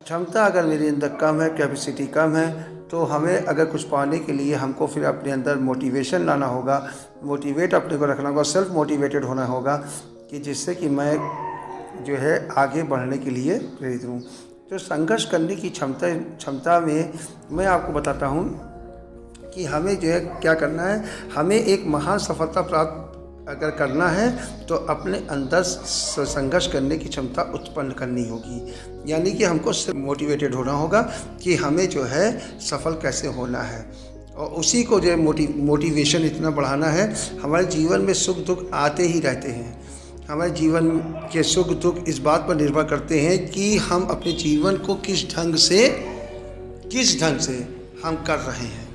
क्षमता अगर मेरे अंदर कम है, कैपेसिटी कम है, तो हमें अगर कुछ पाने के लिए हमको फिर अपने अंदर मोटिवेशन लाना होगा, मोटिवेट अपने को रखना होगा, सेल्फ मोटिवेटेड होना होगा कि जिससे कि मैं जो है आगे बढ़ने के लिए प्रेरित हूँ। तो संघर्ष करने की क्षमता में मैं आपको बताता हूँ कि हमें जो है क्या करना है। हमें एक महान सफलता प्राप्त अगर करना है तो अपने अंदर संघर्ष करने की क्षमता उत्पन्न करनी होगी, यानी कि हमको मोटिवेटेड होना होगा कि हमें जो है सफल कैसे होना है, और उसी को जो है मोटिवेशन इतना बढ़ाना है। हमारे जीवन में सुख दुख आते ही रहते हैं। हमारे जीवन के सुख दुख इस बात पर निर्भर करते हैं कि हम अपने जीवन को किस ढंग से हम कर रहे हैं,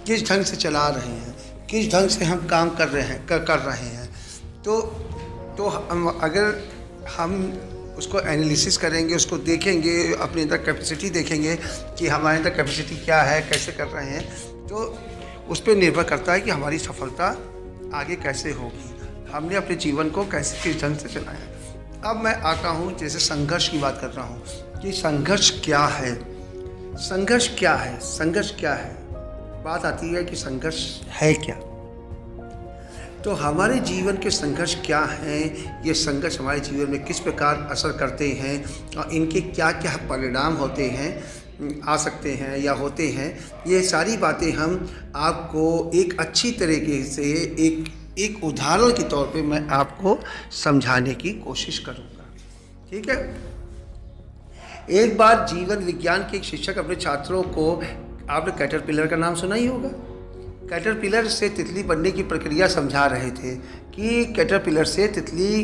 किस ढंग से चला रहे हैं, किस ढंग से हम काम कर रहे हैं। तो अगर हम उसको एनालिसिस करेंगे, उसको देखेंगे, अपने अंदर कैपेसिटी देखेंगे कि हमारे अंदर कैपेसिटी क्या है, कैसे कर रहे हैं, तो उस पर निर्भर करता है कि हमारी सफलता आगे कैसे होगी, हमने अपने जीवन को कैसे किस ढंग से चलाया। अब मैं आता हूँ जैसे संघर्ष की बात कर रहा हूँ कि संघर्ष क्या है। बात आती है कि संघर्ष है क्या। तो हमारे जीवन के संघर्ष क्या हैं, ये संघर्ष हमारे जीवन में किस प्रकार असर करते हैं और इनके क्या क्या परिणाम होते हैं, आ सकते हैं या होते हैं, ये सारी बातें हम आपको एक अच्छी तरीके से एक उदाहरण के तौर पे मैं आपको समझाने की कोशिश करूँगा। ठीक है। एक बार जीवन विज्ञान के एक शिक्षक अपने छात्रों को, आपने कैटरपिलर का नाम सुना ही होगा, कैटरपिलर से तितली बनने की प्रक्रिया समझा रहे थे कि कैटरपिलर से तितली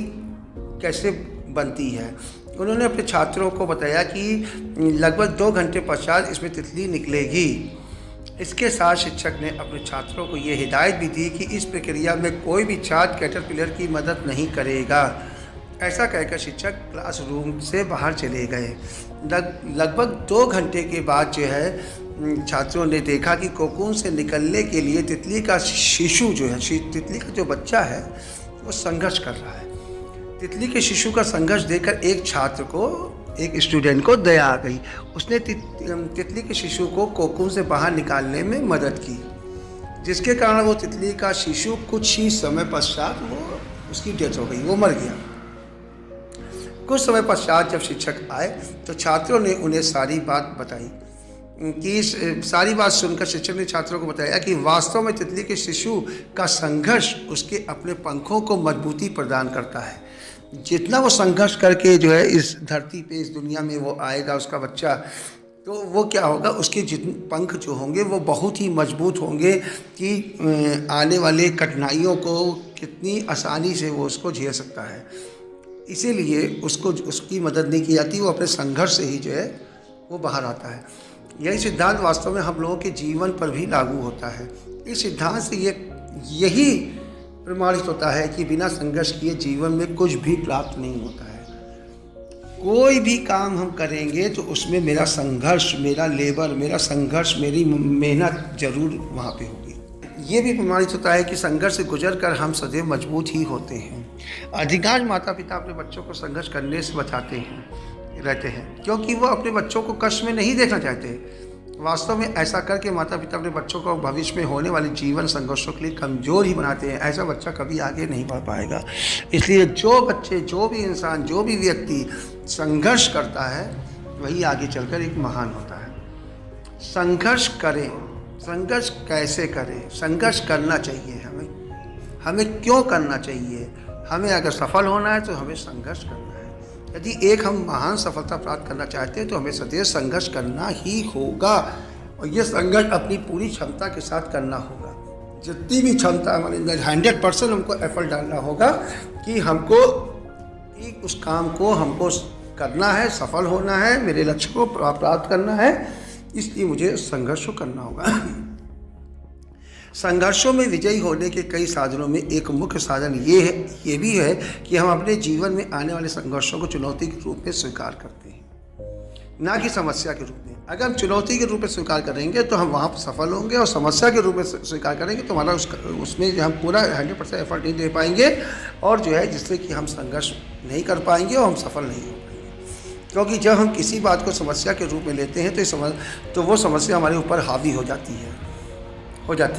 कैसे बनती है। उन्होंने अपने छात्रों को बताया कि लगभग 2 घंटे पश्चात इसमें तितली निकलेगी। इसके साथ शिक्षक ने अपने छात्रों को ये हिदायत भी दी कि इस प्रक्रिया में कोई भी छात्र कैटरपिलर की मदद नहीं करेगा। ऐसा कहकर शिक्षक क्लासरूम से बाहर चले गए। लगभग 2 घंटे के बाद जो है छात्रों ने देखा कि कोकून से निकलने के लिए तितली का शिशु जो है, तितली का जो बच्चा है वो संघर्ष कर रहा है। तितली के शिशु का संघर्ष देखकर एक स्टूडेंट को दया आ गई। उसने तितली के शिशु को कोकून से बाहर निकालने में मदद की, जिसके कारण वो तितली का शिशु कुछ ही समय पश्चात उसकी डेथ हो गई, वो मर गया। कुछ समय पश्चात जब शिक्षक आए तो छात्रों ने उन्हें सारी बात बताई कि सारी बात सुनकर शिक्षक ने छात्रों को बताया कि वास्तव में तितली के शिशु का संघर्ष उसके अपने पंखों को मजबूती प्रदान करता है। जितना वो संघर्ष करके जो है इस धरती पे, इस दुनिया में वो आएगा, उसका बच्चा, तो वो क्या होगा, उसके जितने पंख जो होंगे वो बहुत ही मजबूत होंगे कि आने वाले कठिनाइयों को कितनी आसानी से वो उसको झेल सकता है। इसीलिए उसकी मदद नहीं की जाती, वो अपने संघर्ष से ही जो है वो बाहर आता है। यही सिद्धांत वास्तव में हम लोगों के जीवन पर भी लागू होता है। इस सिद्धांत से यही प्रमाणित होता है कि बिना संघर्ष किए जीवन में कुछ भी प्राप्त नहीं होता है। कोई भी काम हम करेंगे तो उसमें मेरा संघर्ष, मेरा लेबर, मेरा संघर्ष, मेरी मेहनत जरूर वहाँ पे होगी। ये भी प्रमाणित होता है कि संघर्ष से गुजर कर हम सदैव मजबूत ही होते हैं। अधिकांश माता पिता अपने बच्चों को संघर्ष करने से बचाते रहते हैं क्योंकि वो अपने बच्चों को कष्ट में नहीं देखना चाहते। वास्तव में ऐसा करके माता पिता अपने बच्चों को भविष्य में होने वाले जीवन संघर्षों के लिए कमज़ोर ही बनाते हैं। ऐसा बच्चा कभी आगे नहीं बढ़ पाएगा। इसलिए जो बच्चे, जो भी इंसान, जो भी व्यक्ति संघर्ष करता है वही आगे चलकर एक महान होता है। संघर्ष करें। संघर्ष कैसे करें? संघर्ष करना चाहिए हमें क्यों करना चाहिए? हमें अगर सफल होना है तो हमें संघर्ष करना है। यदि हम महान सफलता प्राप्त करना चाहते हैं तो हमें सदैव संघर्ष करना ही होगा, और ये संघर्ष अपनी पूरी क्षमता के साथ करना होगा। जितनी भी क्षमता हमारे अंदर 100% हमको एफर्ट डालना होगा कि हमको उस काम को हमको करना है, सफल होना है, मेरे लक्ष्य को प्राप्त करना है, इसलिए मुझे संघर्ष करना होगा। संघर्षों में विजयी होने के कई साधनों में एक मुख्य साधन ये भी है कि हम अपने जीवन में आने वाले संघर्षों को चुनौती के रूप में स्वीकार करते हैं, ना कि समस्या के रूप में। अगर हम चुनौती के रूप में स्वीकार करेंगे तो हम वहाँ पर सफल होंगे, और समस्या के रूप में स्वीकार करेंगे तो हमारा उसमें हम पूरा 100% एफर्ट नहीं दे पाएंगे, और जो है जिससे कि हम संघर्ष नहीं कर पाएंगे और हम सफल नहीं हो पाएंगे। क्योंकि जब हम किसी बात को समस्या के रूप में लेते हैं तो वो समस्या हमारे ऊपर हावी हो जाती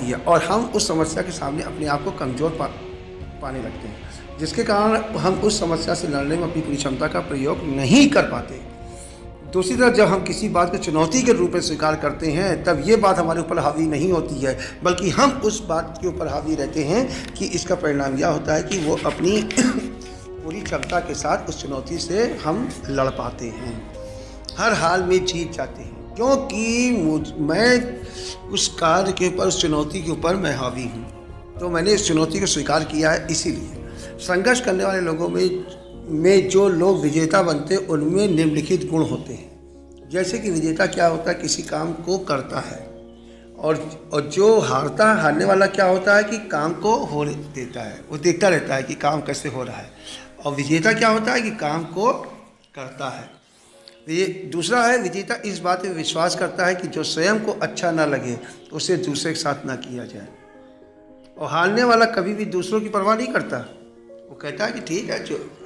है और हम उस समस्या के सामने अपने आप को कमज़ोर पाने लगते हैं, जिसके कारण हम उस समस्या से लड़ने में अपनी पूरी क्षमता का प्रयोग नहीं कर पाते। दूसरी तरफ जब हम किसी बात को चुनौती के रूप में स्वीकार करते हैं, तब ये बात हमारे ऊपर हावी नहीं होती है, बल्कि हम उस बात के ऊपर हावी रहते हैं कि इसका परिणाम यह होता है कि वो अपनी पूरी क्षमता के साथ उस चुनौती से हम लड़ पाते हैं, हर हाल में जीत जाते हैं, क्योंकि मैं उस कार्य के ऊपर, उस चुनौती के ऊपर मैं हावी हूँ। तो मैंने इस चुनौती को स्वीकार किया है। इसीलिए संघर्ष करने वाले लोगों में जो लोग विजेता बनते हैं, उनमें निम्नलिखित गुण होते हैं। जैसे कि विजेता क्या होता है, किसी काम को करता है, और जो हारने वाला क्या होता है कि काम को हो देता है, वो देखता रहता है कि काम कैसे हो रहा है। और विजेता क्या होता है कि काम को करता है। ये दूसरा है, विजेता इस बात में विश्वास करता है कि जो स्वयं को अच्छा ना लगे उसे दूसरे के साथ ना किया जाए। और हारने वाला कभी भी दूसरों की परवाह नहीं करता, वो कहता है कि ठीक है,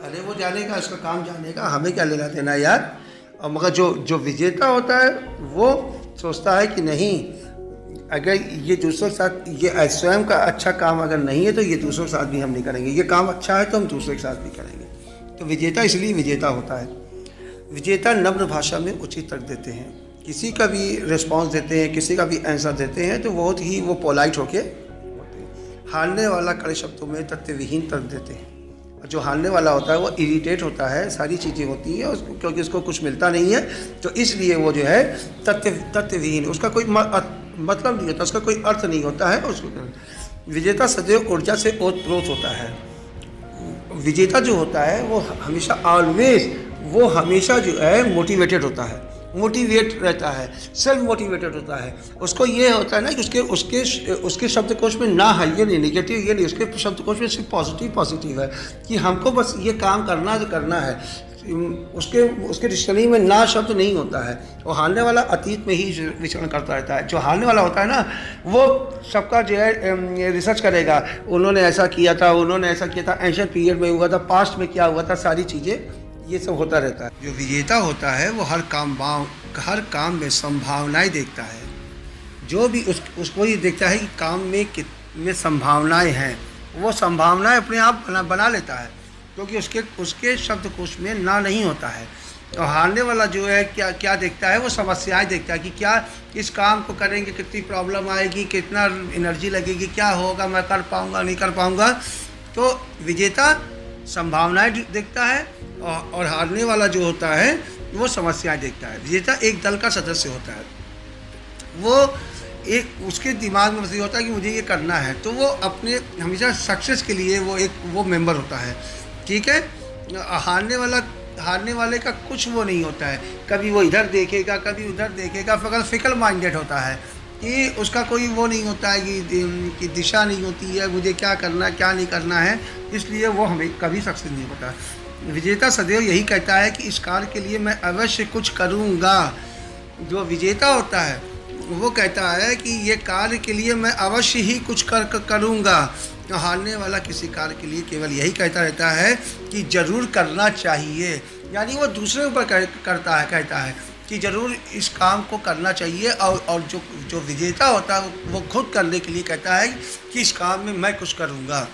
अरे वो जानेगा, उसका काम जानेगा, हमें क्या लेना देना यार। और मगर जो विजेता होता है वो सोचता है कि नहीं, अगर ये दूसरों के साथ, ये स्वयं का अच्छा काम अगर नहीं है तो ये दूसरों के साथ भी हम नहीं करेंगे, ये काम अच्छा है तो हम दूसरे के साथ भी करेंगे। तो विजेता इसलिए विजेता होता है। विजेता नम्र भाषा में उचित तर्क देते हैं, किसी का भी रिस्पॉन्स देते हैं, किसी का भी आंसर देते हैं तो बहुत ही वो पोलाइट होके होते हैं। हारने वाला कड़े शब्दों में तथ्यविहीन तर्क देते हैं। जो हारने वाला होता है वो इरिटेट होता है, सारी चीज़ें होती हैं क्योंकि उसको कुछ मिलता नहीं है, तो इसलिए वो जो है तथ्यविहीन, उसका कोई मतलब नहीं होता, उसका कोई अर्थ नहीं होता है उसको। विजेता सदैव ऊर्जा से ओतप्रोत होता है। विजेता जो होता है वो हमेशा जो है मोटिवेटेड होता है, मोटिवेट रहता है, सेल्फ मोटिवेटेड होता है। उसको ये होता है ना कि उसके शब्दकोश में ना है, ये नहीं नेगेटिव, ये नहीं, उसके शब्दकोश में सिर्फ पॉजिटिव है कि हमको बस ये काम करना है। उसके डिक्शनरी में ना शब्द नहीं होता है। और हारने वाला अतीत में ही विचरण करता रहता है। जो हारने वाला होता है ना, वो सबका जो है रिसर्च करेगा, उन्होंने ऐसा किया था, एंशिएंट पीरियड में हुआ था, पास्ट में क्या हुआ था, सारी चीज़ें ये सब होता रहता है। जो विजेता होता है वो हर काम में संभावनाएं देखता है। जो भी उसको ये देखता है कि काम में संभावनाएं हैं, वो संभावनाएं अपने आप बना लेता है, क्योंकि उसके शब्दकोश में ना नहीं होता है। और हारने वाला जो है क्या देखता है, वो समस्याएं देखता है कि क्या इस काम को करेंगे, कितनी प्रॉब्लम आएगी, कितना एनर्जी लगेगी, क्या होगा, मैं कर पाऊँगा नहीं कर पाऊँगा। तो विजेता संभावनाएं देखता है और हारने वाला जो होता है वो समस्याएं देखता है। विजेता एक दल का सदस्य होता है, वो उसके दिमाग में ये होता है कि मुझे ये करना है, तो वो अपने हमेशा सक्सेस के लिए वो मेंबर होता है। ठीक है, हारने वाले का कुछ वो नहीं होता है, कभी वो इधर देखेगा, कभी उधर देखेगा, फिकल माइंडेड होता है कि उसका कोई वो नहीं होता है कि दिशा नहीं होती है, मुझे क्या करना है क्या नहीं करना है, इसलिए वो हमें कभी सक्सेस नहीं होता। विजेता सदैव यही कहता है कि इस कार्य के लिए मैं अवश्य कुछ करूँगा। जो विजेता होता है वो कहता है कि ये कार्य के लिए मैं अवश्य ही कुछ करूँगा। हारने वाला किसी कार्य के लिए केवल यही कहता रहता है कि ज़रूर करना चाहिए, यानी वो दूसरे ऊपर कहता है कि ज़रूर इस काम को करना चाहिए। और जो विजेता होता है वो खुद करने के लिए कहता है कि इस काम में मैं कुछ करूँगा।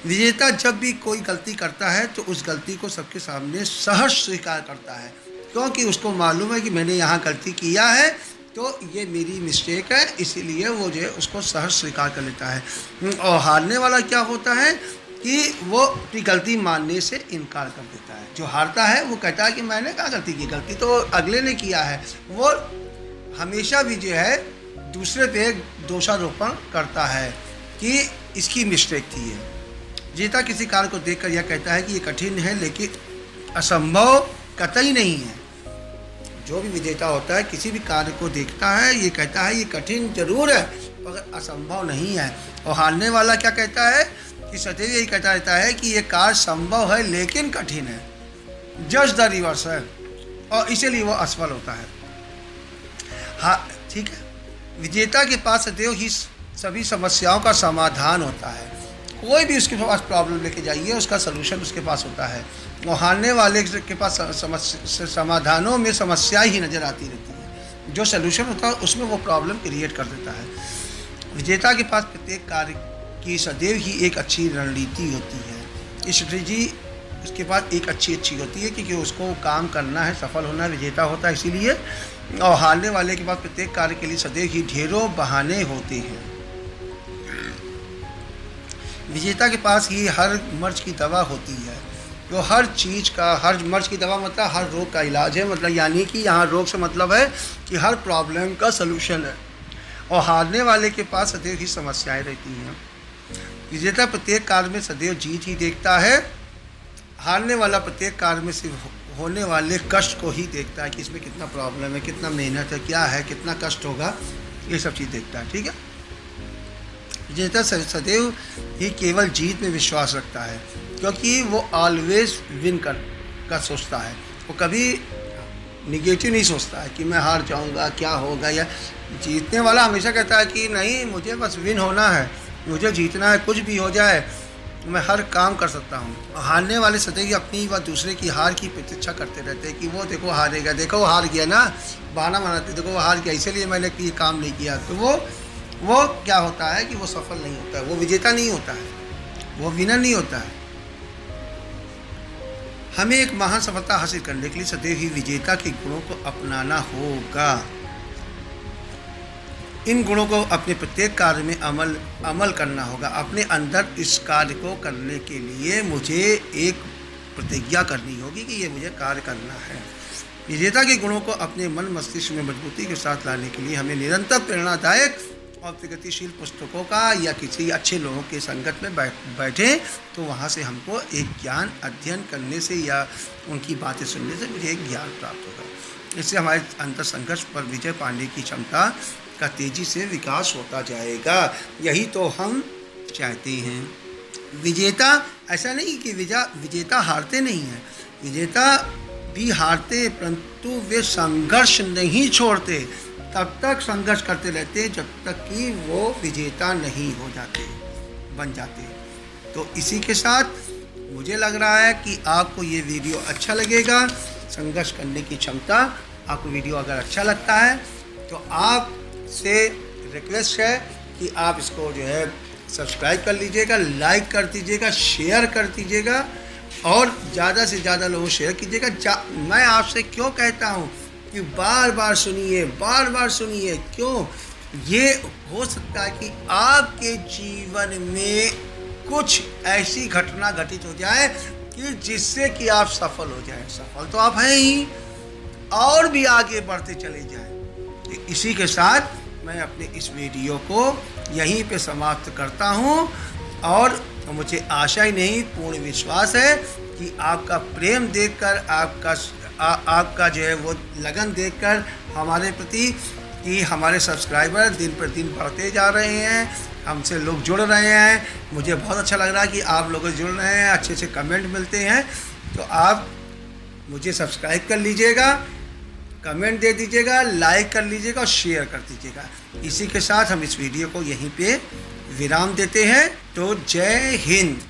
विजेता जब भी कोई गलती करता है तो उस गलती को सबके सामने सहर्ष स्वीकार करता है, क्योंकि उसको मालूम है कि मैंने यहाँ गलती किया है तो ये मेरी मिस्टेक है, इसीलिए वो जो है उसको सहर्ष स्वीकार कर लेता है। और हारने वाला क्या होता है कि वो अपनी गलती मानने से इनकार कर देता है। जो हारता है वो कहता है कि मैंने क्या गलती की, गलती तो अगले ने किया है। वो हमेशा भी जो है दूसरे पे दोषारोपण करता है कि इसकी मिस्टेक थी है। जीता किसी कार्य को देखकर यह कहता है कि ये कठिन है लेकिन असंभव कतई नहीं है। जो भी विजेता होता है किसी भी कार्य को देखता है, ये कहता है ये कठिन जरूर है मगर असंभव नहीं है। और हारने वाला क्या कहता है कि सदैव यही कहता रहता है कि ये कार्य संभव है लेकिन कठिन है, जस्ट द रिवर्स है, और इसीलिए वो असफल होता है। हाँ ठीक है, विजेता के पास सदैव ही सभी समस्याओं का समाधान होता है। कोई भी उसके पास प्रॉब्लम लेके जाइए, उसका सलूशन उसके पास होता है। और हारने वाले के पास समाधानों में समस्या ही नज़र आती रहती है, जो सलूशन होता है उसमें वो प्रॉब्लम क्रिएट कर देता है। विजेता के पास प्रत्येक कार्य की सदैव ही एक अच्छी रणनीति होती है, स्ट्रेटजी उसके पास एक अच्छी होती है, क्योंकि उसको काम करना है, सफल होना है, विजेता होता है इसीलिए। और हारने वाले के पास प्रत्येक कार्य के लिए सदैव ही ढेरों बहाने होते हैं। विजेता के पास ही हर मर्ज की दवा होती है, जो हर चीज़ का, हर मर्ज की दवा मतलब हर रोग का इलाज है, मतलब यानी कि यहाँ रोग से मतलब है कि हर प्रॉब्लम का सलूशन है। और हारने वाले के पास सदैव ही समस्याएं रहती हैं। विजेता प्रत्येक कार्य में सदैव जीत ही देखता है, हारने वाला प्रत्येक कार्य में सिर्फ होने वाले कष्ट को ही देखता है कि इसमें कितना प्रॉब्लम है, कितना मेहनत है, क्या है, कितना कष्ट होगा, ये सब चीज़ देखता है। ठीक है, विजेता सदैव ही केवल जीत में विश्वास रखता है, क्योंकि वो ऑलवेज विन का सोचता है। वो कभी निगेटिव नहीं सोचता है कि मैं हार जाऊंगा, क्या होगा। या जीतने वाला हमेशा कहता है कि नहीं, मुझे बस विन होना है, मुझे जीतना है, कुछ भी हो जाए मैं हर काम कर सकता हूँ। हारने वाले सदैव अपनी व दूसरे की हार की प्रतीक्षा करते रहते हैं कि वो देखो हारेगा, देखो वो हार गया ना, बहाना बनाते, देखो वो हार गया इसलिए मैंने ये काम नहीं किया। तो वो क्या होता है कि वो सफल नहीं होता है, वो विजेता नहीं होता है, वो विनर नहीं होता है। हमें एक महान सफलता हासिल करने के लिए सदैव ही विजेता के गुणों को अपनाना होगा। इन गुणों को अपने प्रत्येक कार्य में अमल करना होगा। अपने अंदर इस कार्य को करने के लिए मुझे एक प्रतिज्ञा करनी होगी कि ये मुझे कार्य करना है। विजेता के गुणों को अपने मन मस्तिष्क में मजबूती के साथ लाने के लिए हमें निरंतर प्रेरणादायक और प्रगतिशील पुस्तकों का या किसी अच्छे लोगों के संगत में बैठे, तो वहाँ से हमको एक ज्ञान अध्ययन करने से या उनकी बातें सुनने से मुझे एक ज्ञान प्राप्त होगा। इससे हमारे अंतर संघर्ष पर विजय पाने की क्षमता का तेज़ी से विकास होता जाएगा। यही तो हम चाहते हैं। विजेता ऐसा नहीं कि विजेता हारते नहीं हैं, विजेता भी हारते, परंतु वे संघर्ष नहीं छोड़ते, तब तक संघर्ष करते रहते जब तक कि वो विजेता नहीं हो जाते, बन जाते। तो इसी के साथ मुझे लग रहा है कि आपको ये वीडियो अच्छा लगेगा। संघर्ष करने की क्षमता, आपको वीडियो अगर अच्छा लगता है तो आप से रिक्वेस्ट है कि आप इसको जो है सब्सक्राइब कर लीजिएगा, लाइक कर दीजिएगा, शेयर कर दीजिएगा और ज़्यादा से ज़्यादा लोगों को शेयर कीजिएगा। मैं आपसे क्यों कहता हूँ कि बार बार सुनिए, क्यों? ये हो सकता है कि आपके जीवन में कुछ ऐसी घटना घटित हो जाए कि जिससे कि आप सफल हो जाएं। सफल तो आप हैं ही, और भी आगे बढ़ते चले जाएं। तो इसी के साथ मैं अपने इस वीडियो को यहीं पे समाप्त करता हूँ और मुझे आशा ही नहीं, पूर्ण विश्वास है कि आपका प्रेम देखकर, आपका जो है वो लगन देखकर हमारे प्रति कि हमारे सब्सक्राइबर दिन पर दिन बढ़ते जा रहे हैं, हमसे लोग जुड़ रहे हैं। मुझे बहुत अच्छा लग रहा है कि आप लोग जुड़ रहे हैं, अच्छे अच्छे कमेंट मिलते हैं। तो आप मुझे सब्सक्राइब कर लीजिएगा, कमेंट दे दीजिएगा, लाइक कर लीजिएगा और शेयर कर दीजिएगा। इसी के साथ हम इस वीडियो को यहीं पे विराम देते हैं। तो जय हिंद।